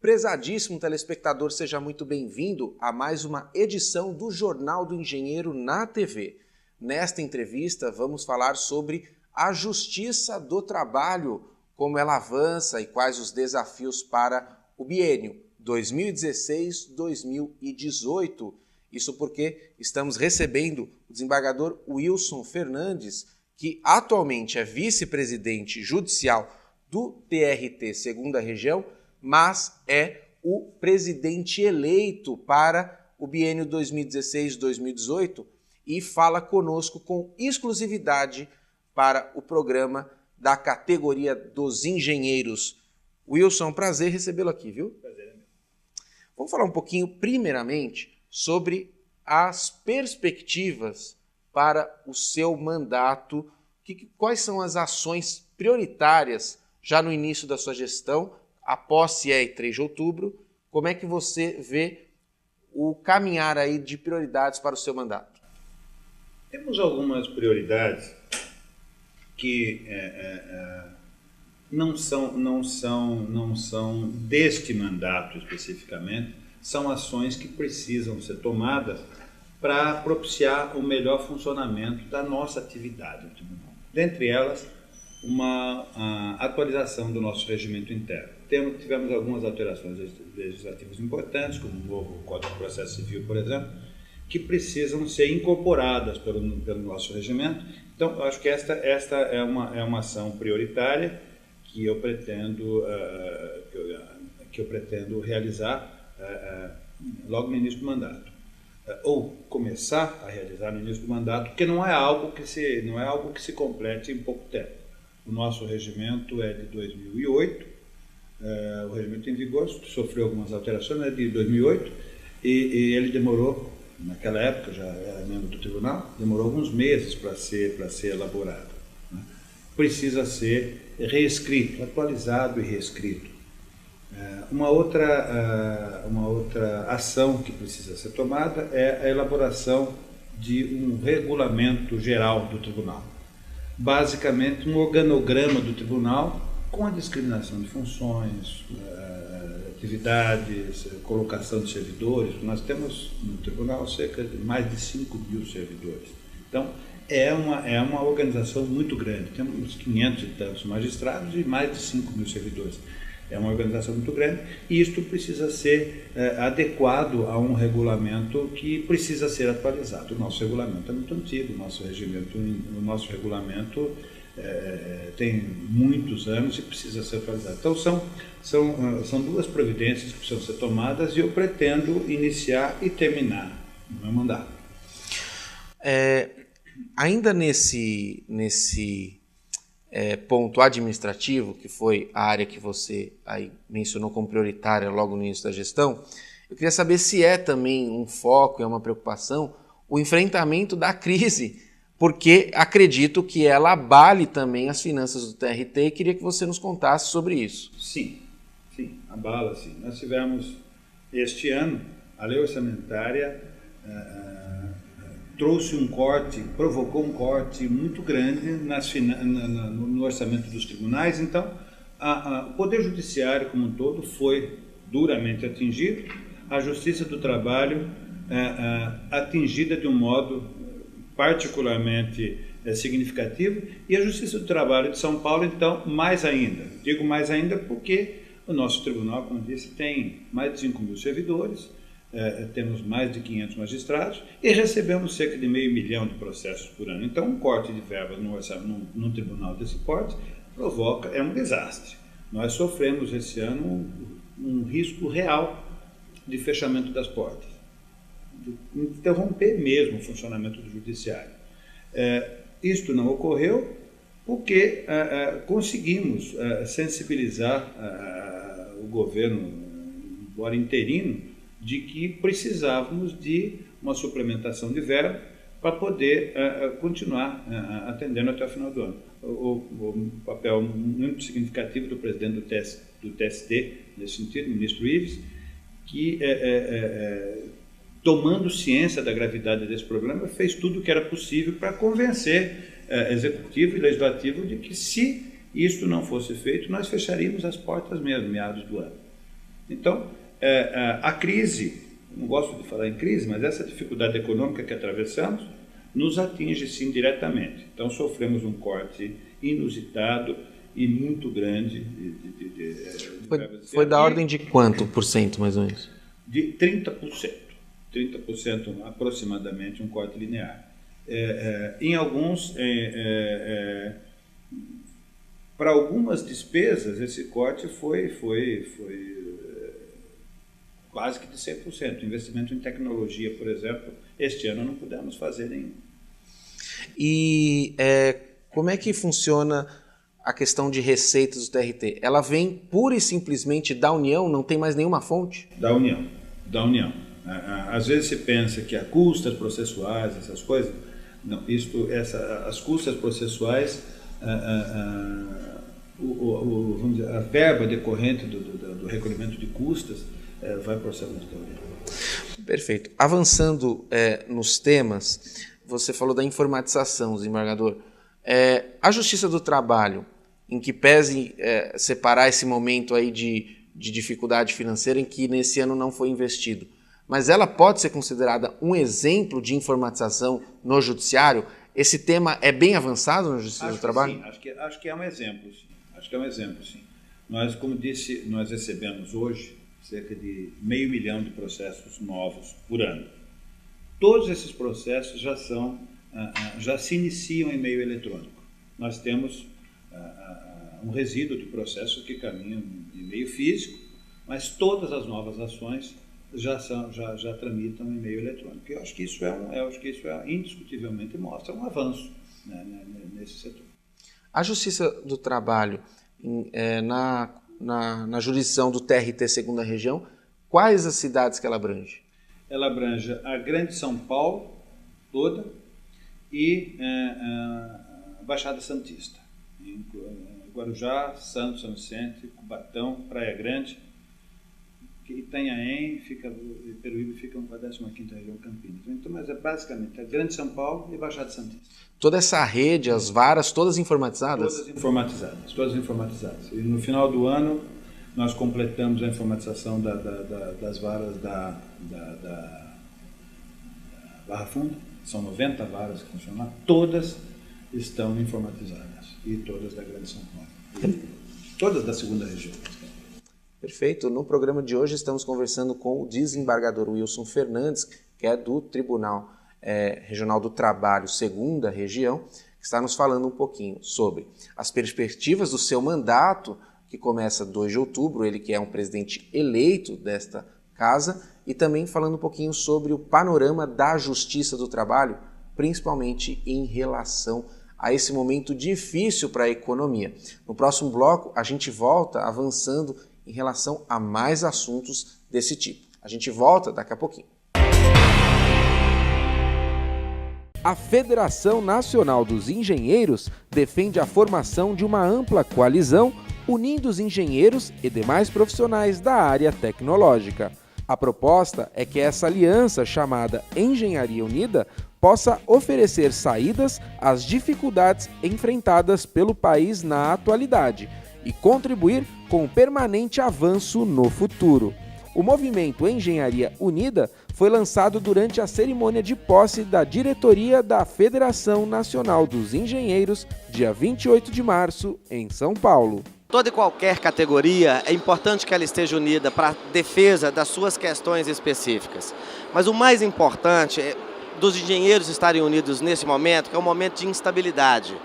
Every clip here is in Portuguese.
Prezadíssimo telespectador, seja muito bem-vindo a mais uma edição do Jornal do Engenheiro na TV. Nesta entrevista, vamos falar sobre a Justiça do Trabalho, como ela avança e quais os desafios para o biênio 2016-2018. Isso porque estamos recebendo o desembargador Wilson Fernandes, que atualmente é vice-presidente judicial do TRT Segunda Região, mas é o presidente eleito para o biênio 2016-2018 e fala conosco com exclusividade para o programa da categoria dos engenheiros. Wilson, prazer recebê-lo aqui, viu? Prazer é meu. Vamos falar um pouquinho, primeiramente, sobre as perspectivas para o seu mandato. Quais são as ações prioritárias já no início da sua gestão? A posse é em 3 de outubro. Como é que você vê o caminhar aí de prioridades para o seu mandato? Temos algumas prioridades que não são deste mandato especificamente, são ações que precisam ser tomadas para propiciar o melhor funcionamento da nossa atividade no tribunal. Dentre elas, uma atualização do nosso regimento interno. Tivemos algumas alterações legislativas importantes, como o novo Código de Processo Civil, por exemplo, que precisam ser incorporadas pelo nosso regimento. Então, eu acho que esta é uma ação prioritária que eu pretendo realizar logo no início do mandato, ou começar a realizar no início do mandato, porque não é algo que se complete em pouco tempo. O nosso regimento é de 2008, o regimento em vigor sofreu algumas alterações, é de 2008, e ele demorou, naquela época, já era membro do tribunal, demorou alguns meses para ser elaborado, né? Precisa ser reescrito, atualizado e reescrito. Uma outra ação que precisa ser tomada é a elaboração de um regulamento geral do tribunal. Basicamente, um organograma do tribunal com a discriminação de funções, atividades, colocação de servidores. Nós temos no tribunal cerca de mais de 5.000 servidores. Então, é uma organização muito grande. Temos 500 e tantos magistrados e mais de 5.000 servidores. É uma organização muito grande e isto precisa ser adequado a um regulamento que precisa ser atualizado. O nosso regulamento é muito antigo, o nosso regulamento tem muitos anos e precisa ser atualizado. Então, são duas providências que precisam ser tomadas e eu pretendo iniciar e terminar o meu mandato. Ainda nesse ponto administrativo, que foi a área que você aí mencionou como prioritária logo no início da gestão, eu queria saber se é também um foco, é uma preocupação, o enfrentamento da crise, porque acredito que ela abale também as finanças do TRT e queria que você nos contasse sobre isso. Sim, abala sim. Nós tivemos este ano a lei orçamentária provocou um corte muito grande no orçamento dos tribunais. Então, o Poder Judiciário como um todo foi duramente atingido, a Justiça do Trabalho atingida de um modo particularmente significativo, e a Justiça do Trabalho de São Paulo, então, mais ainda. Digo mais ainda porque o nosso tribunal, como disse, tem mais de 5.000 servidores, temos mais de 500 magistrados e recebemos cerca de 500 mil de processos por ano. Então, um corte de verbas num tribunal desse porte é um desastre. Nós sofremos esse ano um risco real de fechamento das portas, de interromper mesmo o funcionamento do judiciário. Isto não ocorreu porque conseguimos sensibilizar o governo, embora interino, de que precisávamos de uma suplementação de verba para poder continuar atendendo até o final do ano. O papel muito significativo do presidente do TST, nesse sentido, o ministro Ives, que, tomando ciência da gravidade desse problema, fez tudo o que era possível para convencer executivo e legislativo de que, se isto não fosse feito, nós fecharíamos as portas mesmo, meados do ano. Então, a crise, não gosto de falar em crise, mas essa dificuldade econômica que atravessamos nos atinge sim diretamente. Então, sofremos um corte inusitado e muito grande. Foi da ordem de quanto por cento, mais ou menos? De 30%. 30% aproximadamente, um corte linear. Em alguns, para algumas despesas, esse corte foi quase que de 100%. Investimento em tecnologia, por exemplo, este ano não pudemos fazer nenhum. E como é que funciona a questão de receitas do TRT? Ela vem pura e simplesmente da União, não tem mais nenhuma fonte? Da União. Às vezes se pensa que há custas processuais, essas coisas. Não, as custas processuais, vamos dizer, a verba decorrente do recolhimento de custas vai para o orçamento da União. Perfeito. Avançando nos temas, você falou da informatização, desembargador. A Justiça do Trabalho, em que pese separar esse momento aí de dificuldade financeira em que nesse ano não foi investido, mas ela pode ser considerada um exemplo de informatização no judiciário? Esse tema é bem avançado na Justiça do Trabalho? Sim, acho que é um exemplo, sim. Nós, como disse, nós recebemos hoje cerca de 500 mil de processos novos por ano. Todos esses processos já se iniciam em meio eletrônico. Nós temos um resíduo de processos que caminham em meio físico, mas todas as novas ações já tramitam em meio eletrônico. Eu acho que isso indiscutivelmente mostra um avanço, né, nesse setor. A Justiça do Trabalho, na jurisdição do TRT Segunda Região, quais as cidades que ela abrange? Ela abrange a Grande São Paulo toda e a Baixada Santista. Guarujá, Santos, São Vicente, Cubatão, Praia Grande, Itanhaém, Peruíbe ficam com a 15ª região Campinas. Então, mas é basicamente a Grande São Paulo e Baixada Santista. Toda essa rede, as varas, todas informatizadas? Todas informatizadas. E no final do ano, nós completamos a informatização das varas da Barra Funda. São 90 varas que funcionam. Todas estão informatizadas. E todas da Grande São Paulo. Todas da Segunda Região. Perfeito. No programa de hoje estamos conversando com o desembargador Wilson Fernandes, que é do Tribunal Regional do Trabalho, Segunda Região, que está nos falando um pouquinho sobre as perspectivas do seu mandato, que começa 2 de outubro, ele que é um presidente eleito desta casa, e também falando um pouquinho sobre o panorama da Justiça do Trabalho, principalmente em relação a esse momento difícil para a economia. No próximo bloco, a gente volta avançando em relação a mais assuntos desse tipo. A gente volta daqui a pouquinho. A Federação Nacional dos Engenheiros defende a formação de uma ampla coalizão unindo os engenheiros e demais profissionais da área tecnológica. A proposta é que essa aliança, chamada Engenharia Unida, possa oferecer saídas às dificuldades enfrentadas pelo país na atualidade e contribuir com o permanente avanço no futuro. O movimento Engenharia Unida foi lançado durante a cerimônia de posse da diretoria da Federação Nacional dos Engenheiros, dia 28 de março, em São Paulo. Toda e qualquer categoria é importante que ela esteja unida para a defesa das suas questões específicas. Mas o mais importante é dos engenheiros estarem unidos nesse momento, que é um momento de instabilidade.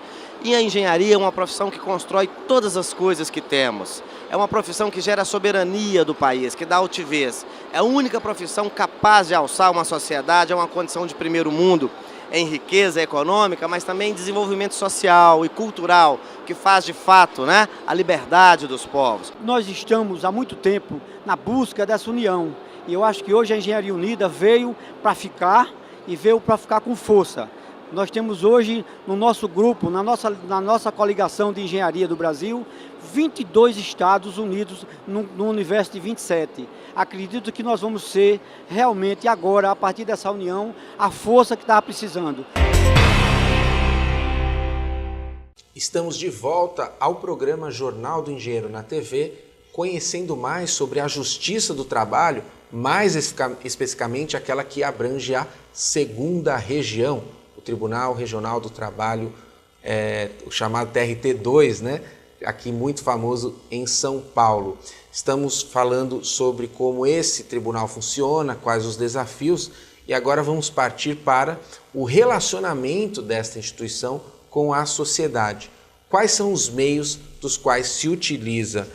E a engenharia é uma profissão que constrói todas as coisas que temos. É uma profissão que gera a soberania do país, que dá altivez. É a única profissão capaz de alçar uma sociedade a uma condição de primeiro mundo, em riqueza econômica, mas também em desenvolvimento social e cultural, que faz de fato, né, a liberdade dos povos. Nós estamos há muito tempo na busca dessa união. E eu acho que hoje a Engenharia Unida veio para ficar e veio para ficar com força. Nós temos hoje no nosso grupo, na nossa coligação de engenharia do Brasil, 22 estados unidos no universo de 27. Acredito que nós vamos ser realmente agora, a partir dessa união, a força que está precisando. Estamos de volta ao programa Jornal do Engenheiro na TV conhecendo mais sobre a Justiça do Trabalho, mais especificamente aquela que abrange a 2ª Região, o Tribunal Regional do Trabalho, o chamado TRT2, né? Aqui muito famoso em São Paulo. Estamos falando sobre como esse tribunal funciona, quais os desafios, e agora vamos partir para o relacionamento desta instituição com a sociedade. Quais são os meios dos quais se utiliza?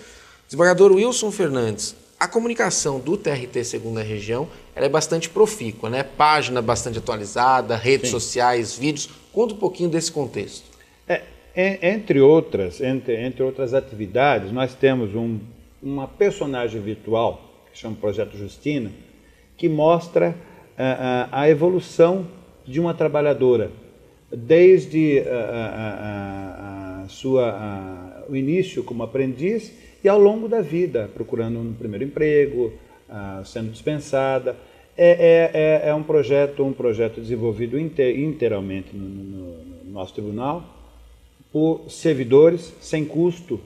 Desembargador Wilson Fernandes, a comunicação do TRT 2ª Região ela é bastante profícua, né? Página bastante atualizada, redes sociais, vídeos. Conta um pouquinho desse contexto. Entre outras atividades, nós temos uma personagem virtual, que chama Projeto Justina, que mostra a evolução de uma trabalhadora, desde o início como aprendiz e ao longo da vida, procurando um primeiro emprego, sendo dispensada. É um projeto desenvolvido inteiramente no nosso tribunal, por servidores, sem custo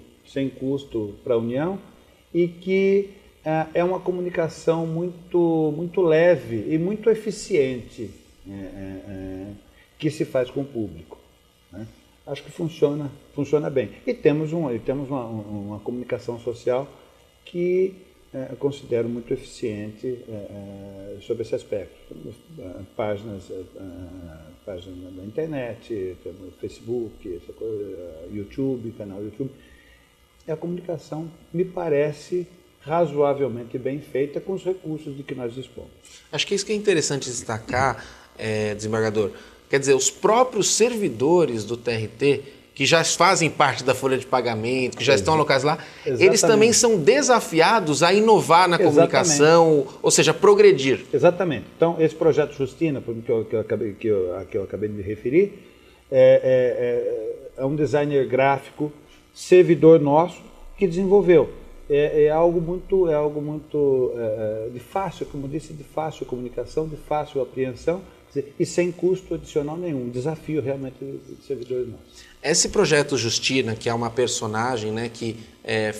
para a União, e que é uma comunicação muito leve e muito eficiente que se faz com o público, né? Acho que funciona bem. E temos uma comunicação social que considero muito eficiente sobre esse aspecto. Temos páginas da internet, temos Facebook, essa coisa, YouTube, canal YouTube. E a comunicação me parece razoavelmente bem feita com os recursos de que nós dispomos. Acho que isso que é interessante destacar, desembargador. Quer dizer, os próprios servidores do TRT, que já fazem parte da folha de pagamento, que já estão alocados lá, eles também são desafiados a inovar na comunicação, ou seja, progredir. Exatamente. Então, esse projeto Justina, que eu acabei de me referir, é um designer gráfico, servidor nosso, que desenvolveu. É algo muito de fácil, como disse, de fácil comunicação, de fácil apreensão, e sem custo adicional nenhum. Desafio realmente de servidores nossos. Esse projeto Justina, que é uma personagem, né, que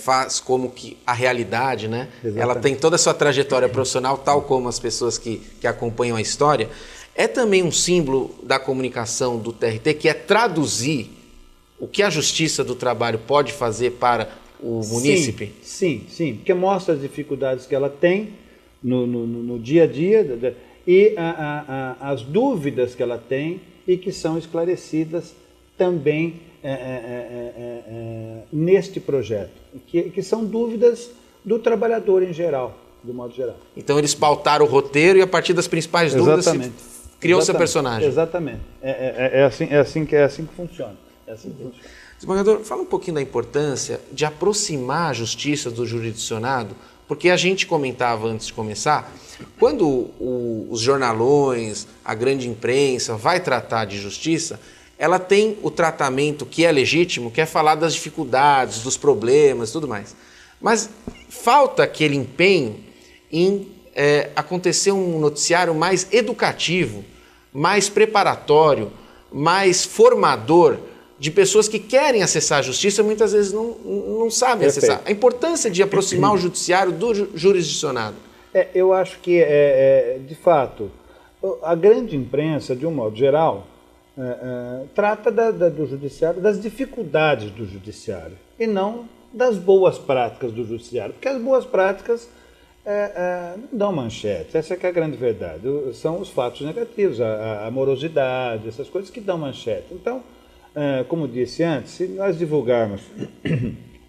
faz como que a realidade, né, ela tem toda a sua trajetória profissional, tal como as pessoas que acompanham a história, é também um símbolo da comunicação do TRT, que é traduzir o que a Justiça do Trabalho pode fazer para o munícipe? Sim, porque mostra as dificuldades que ela tem no dia a dia e as dúvidas que ela tem e que são esclarecidas também neste projeto, que são dúvidas do trabalhador em geral, do modo geral. Então eles pautaram o roteiro e a partir das principais dúvidas criou seu personagem. Exatamente. É assim que funciona. Desembargador, fala um pouquinho da importância de aproximar a justiça do jurisdicionado, porque a gente comentava antes de começar, quando os jornalões, a grande imprensa vai tratar de justiça, ela tem o tratamento que é legítimo, que é falar das dificuldades, dos problemas e tudo mais. Mas falta aquele empenho em acontecer um noticiário mais educativo, mais preparatório, mais formador de pessoas que querem acessar a justiça e muitas vezes não sabem acessar. A importância de aproximar o judiciário do jurisdicionado. Eu acho que, de fato, a grande imprensa, de um modo geral, trata do judiciário, das dificuldades do judiciário e não das boas práticas do judiciário, porque as boas práticas não dão manchete, essa que é a grande verdade, são os fatos negativos, a morosidade, essas coisas que dão manchete. Então, como disse antes, se nós divulgarmos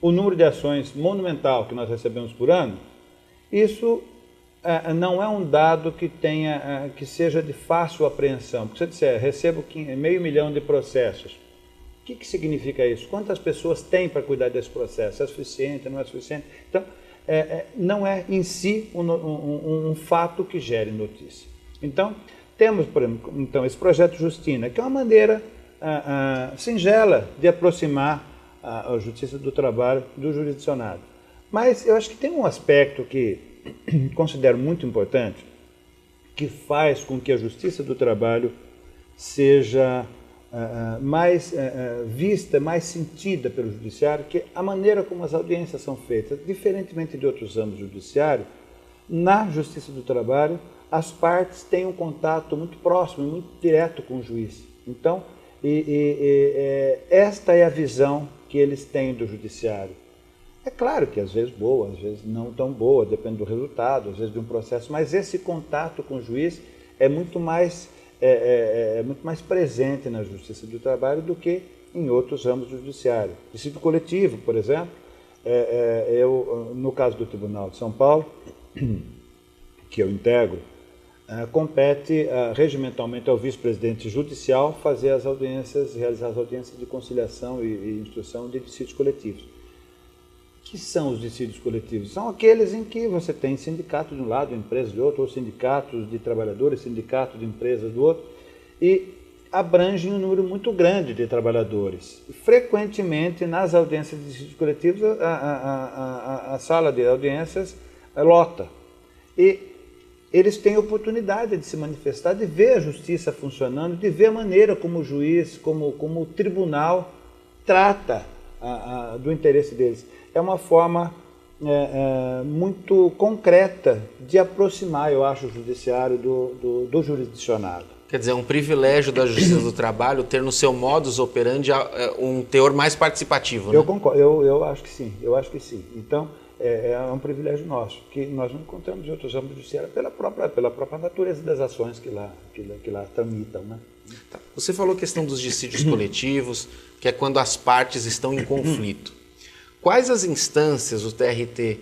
o número de ações monumental que nós recebemos por ano, isso não é um dado que seja de fácil apreensão. Porque se você disser, recebo 500 mil de processos, o que significa isso? Quantas pessoas têm para cuidar desse processo? É suficiente, não é suficiente? Então, não é em si um fato que gere notícia. Então, temos, por exemplo, esse projeto Justina, que é uma maneira singela de aproximar a Justiça do Trabalho do jurisdicionado. Mas eu acho que tem um aspecto que considero muito importante, que faz com que a Justiça do Trabalho seja mais vista, mais sentida pelo judiciário, que a maneira como as audiências são feitas, diferentemente de outros ramos do judiciário, na Justiça do Trabalho, as partes têm um contato muito próximo, muito direto com o juiz. Então, esta é a visão que eles têm do judiciário. É claro que às vezes boa, às vezes não tão boa, depende do resultado, às vezes de um processo, mas esse contato com o juiz é muito mais presente na Justiça do Trabalho do que em outros ramos do judiciário. Dissídio coletivo, por exemplo, no caso do Tribunal de São Paulo, que eu integro, compete regimentalmente ao vice-presidente judicial fazer as audiências, realizar as audiências de conciliação e instrução de dissídios coletivos. O que são os dissídios coletivos? São aqueles em que você tem sindicato de um lado, empresa de outro, ou sindicatos de trabalhadores, sindicatos de empresas do outro, e abrangem um número muito grande de trabalhadores. Frequentemente, nas audiências de dissídios coletivos, a sala de audiências lota. E eles têm oportunidade de se manifestar, de ver a justiça funcionando, de ver a maneira como o juiz, como o tribunal trata do interesse deles. É uma forma muito concreta de aproximar, eu acho, o judiciário do jurisdicionado. Quer dizer, é um privilégio da Justiça do Trabalho ter no seu modus operandi um teor mais participativo, né? Eu concordo, eu acho que sim, Então, é um privilégio nosso, que nós não encontramos em outros ramos do judiciário pela própria natureza das ações que lá tramitam, né? Tá. Você falou a questão dos dissídios coletivos, que é quando as partes estão em conflito. Quais as instâncias o TRT,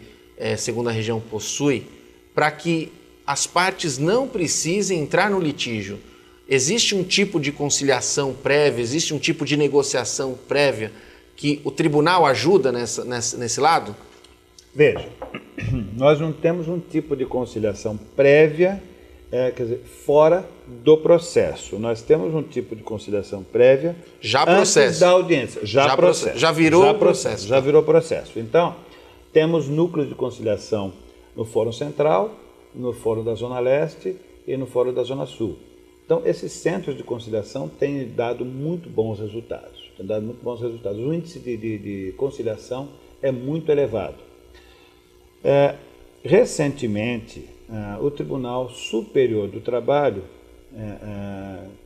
segunda região, possui para que as partes não precisem entrar no litígio? Existe um tipo de conciliação prévia, existe um tipo de negociação prévia que o tribunal ajuda nesse lado? Veja, nós não temos um tipo de conciliação prévia, quer dizer, fora do processo. Nós temos um tipo de conciliação prévia antes da audiência. Já virou processo. Já virou processo. Então, temos núcleos de conciliação no Fórum Central, no Fórum da Zona Leste e no Fórum da Zona Sul. Então, esses centros de conciliação têm dado muito bons resultados. O índice de conciliação é muito elevado. Recentemente, o Tribunal Superior do Trabalho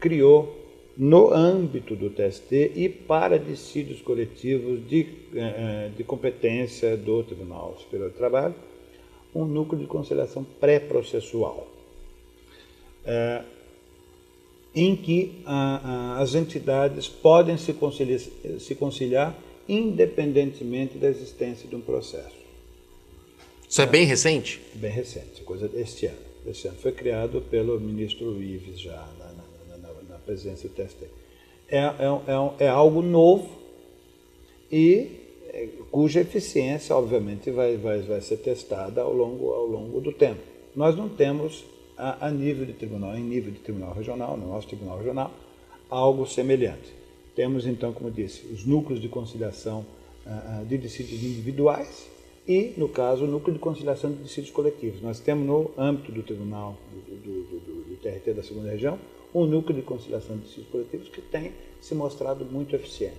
criou, no âmbito do TST e para dissídios coletivos de competência do Tribunal Superior do Trabalho, um núcleo de conciliação pré-processual, em que as entidades podem se conciliar independentemente da existência de um processo. Isso é bem recente? Bem recente, coisa deste ano. Esse ano foi criado pelo ministro Ives já na presidência do TST. É algo novo e cuja eficiência, obviamente, vai ser testada ao longo do tempo. Nós não temos em nível de tribunal regional, no nosso tribunal regional, algo semelhante. Temos, então, como disse, os núcleos de conciliação de dissídios individuais e, no caso, o núcleo de conciliação de dissídios coletivos. Nós temos no âmbito do tribunal do TRT da segunda região um núcleo de conciliação de dissídios coletivos que tem se mostrado muito eficiente.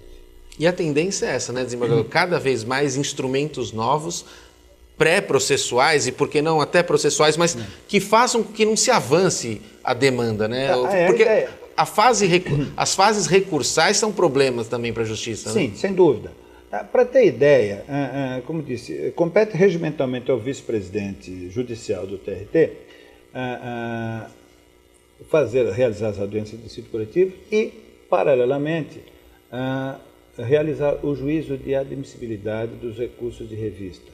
E a tendência é essa, né, desembargador? Cada vez mais instrumentos novos, pré-processuais e, por que não, até processuais, mas que façam com que não se avance a demanda, né? Porque as fases recursais são problemas também para a Justiça, né? Sim, sem dúvida. Para ter ideia, como disse, compete regimentalmente ao vice-presidente judicial do TRT realizar as audiências de dissídio coletivo e, paralelamente, realizar o juízo de admissibilidade dos recursos de revista.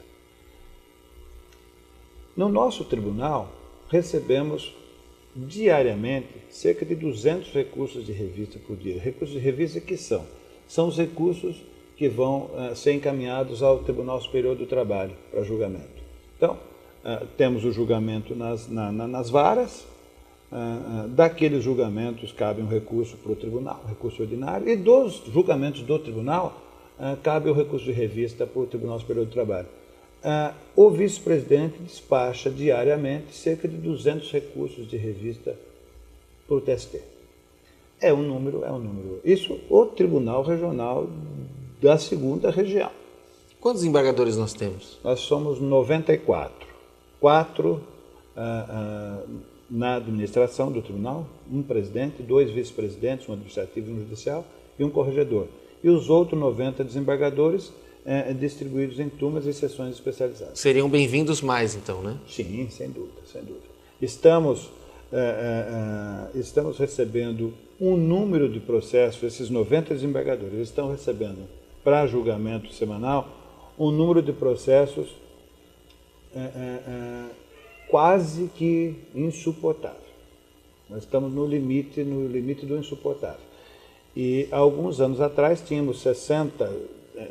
No nosso tribunal, recebemos diariamente cerca de 200 recursos de revista por dia. Recursos de revista que são os recursos que vão ser encaminhados ao Tribunal Superior do Trabalho para julgamento. Então, temos o julgamento nas varas, daqueles julgamentos cabe um recurso para o tribunal, recurso ordinário, e dos julgamentos do tribunal cabe o recurso de revista para o Tribunal Superior do Trabalho. O vice-presidente despacha diariamente cerca de 200 recursos de revista para o TST. É um número. Isso o Tribunal Regional da 2ª Região. Quantos desembargadores nós temos? Nós somos 94. 4 na administração do tribunal, um presidente, 2 vice-presidentes, um administrativo e um judicial, e um corregedor. E os outros 90 desembargadores distribuídos em turmas e sessões especializadas. Seriam bem-vindos mais, então, né? Sim, sem dúvida, sem dúvida. Estamos recebendo um número de processos, esses 90 desembargadores estão recebendo para julgamento semanal um número de processos quase que insuportável. Nós estamos no limite do insuportável. E há alguns anos atrás tínhamos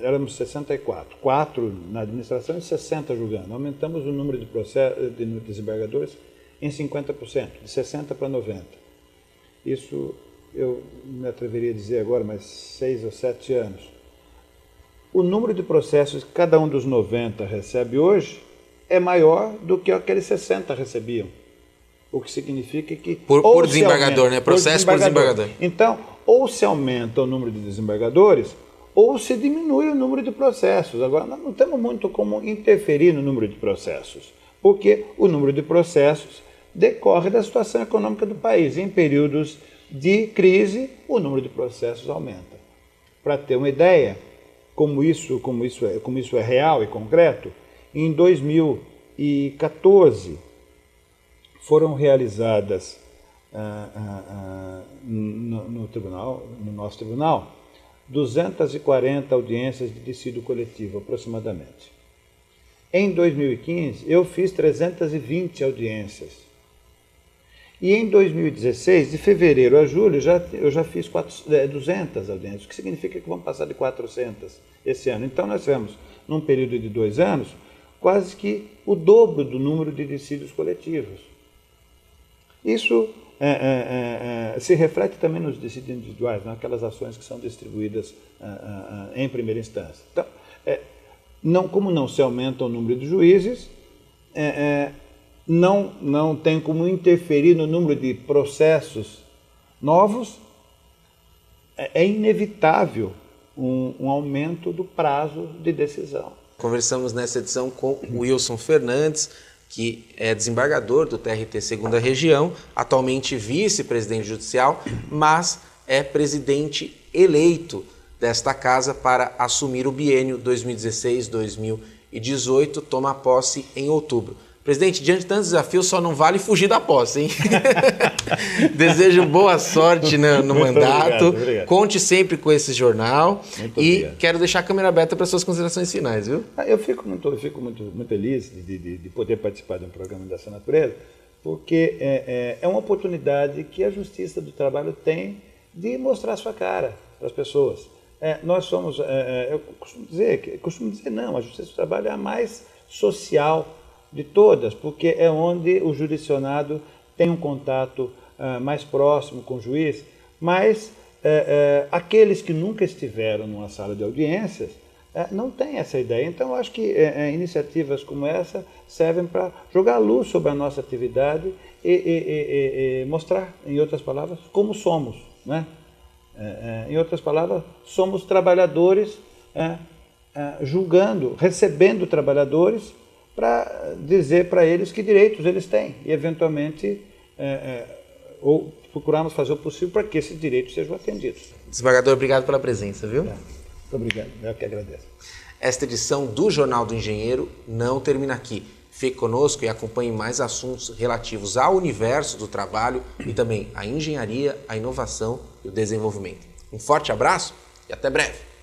éramos 64, 4 na administração e 60 julgando. Aumentamos o número de desembargadores em 50%, de 60 para 90. Isso eu me atreveria a dizer agora, mas 6 ou 7 anos. O número de processos que cada um dos 90 recebe hoje é maior do que aqueles 60 recebiam. O que significa que... Por desembargador, né? Processo por desembargador. Então, ou se aumenta o número de desembargadores, ou se diminui o número de processos. Agora, nós não temos muito como interferir no número de processos, porque o número de processos decorre da situação econômica do país. Em períodos de crise, o número de processos aumenta. Para ter uma ideia, como isso é real e concreto, em 2014 foram realizadas no nosso tribunal, 240 audiências de dissídio coletivo, aproximadamente. Em 2015, eu fiz 320 audiências. E em 2016, de fevereiro a julho, eu já fiz 200 audiências, o que significa que vamos passar de 400 esse ano. Então, nós tivemos, num período de 2 anos, quase que o dobro do número de dissídios coletivos. Isso se reflete também nos dissídios individuais, naquelas ações que são distribuídas em primeira instância. Então, como não se aumenta o número de juízes, não tem como interferir no número de processos novos, é inevitável um aumento do prazo de decisão. Conversamos nessa edição com o Wilson Fernandes, que é desembargador do TRT 2ª Região, atualmente vice-presidente judicial, mas é presidente eleito desta casa para assumir o biênio 2016-2018, toma posse em outubro. Presidente, diante de tantos desafios, só não vale fugir da posse, hein? Desejo boa sorte no mandato. Obrigado. Conte sempre com esse jornal. Muito e obrigado. Quero deixar a câmera aberta para suas considerações finais, viu? Eu fico muito feliz de poder participar de um programa dessa natureza, porque é uma oportunidade que a Justiça do Trabalho tem de mostrar a sua cara para as pessoas. Nós somos, eu costumo dizer não, a Justiça do Trabalho é a mais social de todas, porque é onde o jurisdicionado tem um contato mais próximo com o juiz, mas aqueles que nunca estiveram numa sala de audiências não têm essa ideia. Então, eu acho que iniciativas como essa servem para jogar luz sobre a nossa atividade e mostrar, em outras palavras, como somos, né? Em outras palavras, somos trabalhadores julgando, recebendo trabalhadores para dizer para eles que direitos eles têm e, eventualmente, ou procurarmos fazer o possível para que esses direitos sejam atendidos. Desembargador, obrigado pela presença, viu? Muito obrigado, eu que agradeço. Esta edição do Jornal do Engenheiro não termina aqui. Fique conosco e acompanhe mais assuntos relativos ao universo do trabalho e também à engenharia, à inovação e o desenvolvimento. Um forte abraço e até breve!